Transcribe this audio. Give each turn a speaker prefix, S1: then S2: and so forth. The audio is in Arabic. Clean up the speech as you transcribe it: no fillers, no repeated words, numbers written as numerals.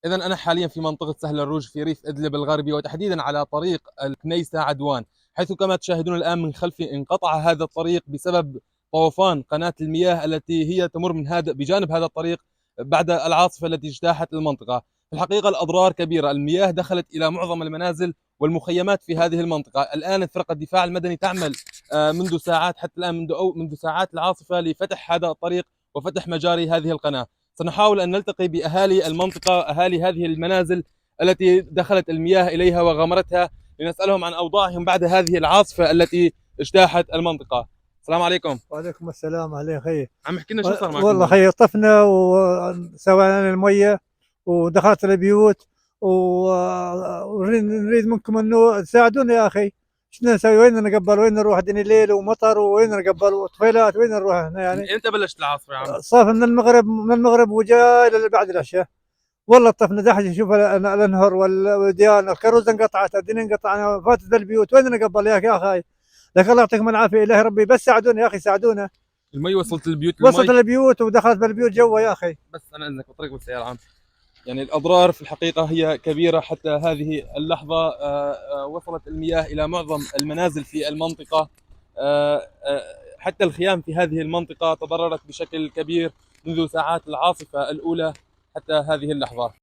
S1: إذا أنا حاليا في منطقة سهل الروج في ريف إدلب الغربي، وتحديدا على طريق الكنيسة عدوان، حيث كما تشاهدون الآن من خلفي انقطع هذا الطريق بسبب طوفان قناة المياه التي هي تمر من بجانب هذا الطريق بعد العاصفة التي اجتاحت المنطقة. في الحقيقة الأضرار كبيرة، المياه دخلت إلى معظم المنازل والمخيمات في هذه المنطقة. الآن فرقة الدفاع المدني تعمل منذ ساعات حتى الآن، منذ ساعات العاصفة لفتح هذا الطريق وفتح مجاري هذه القناة. سنحاول أن نلتقي بأهالي المنطقة، أهالي هذه المنازل التي دخلت المياه إليها وغمرتها، لنسألهم عن أوضاعهم بعد هذه العاصفة التي اجتاحت المنطقة. السلام عليكم.
S2: وعليكم السلام. عليه خير.
S1: عم احكي لنا شو صار معكم
S2: والله
S1: هون؟
S2: خير، طفنا وسوينا المية ودخلت البيوت، ونريد منكم انه تساعدونا يا اخي. شنو نسوي؟ وين نقبل؟ وين نروح؟ دني ليل ومطر، وين نقبل؟ وطفيلات، وين نروح احنا
S1: من
S2: يعني؟
S1: امتى بلشت العاصفة يا عم؟
S2: صاف من المغرب وجاي الى بعد العشاء. والله طفنا دحش، شوف الانهر والوديان، الكروز انقطعت، الدنيا انقطعنا، فاتت البيوت، وين نقبل يا اخي؟ لك الله يعطيكم العافيه، الهي ربي بس ساعدونا يا اخي، ساعدونا.
S1: المي وصلت البيوت،
S2: وصلت
S1: المي.
S2: البيوت ودخلت بالبيوت جوا يا اخي.
S1: بس أنا إذنك بطريق بالسيارة عم. يعني الأضرار في الحقيقة هي كبيرة حتى هذه اللحظة. وصلت المياه إلى معظم المنازل في المنطقة. حتى الخيام في هذه المنطقة تضررت بشكل كبير منذ ساعات العاصفة الأولى حتى هذه اللحظة.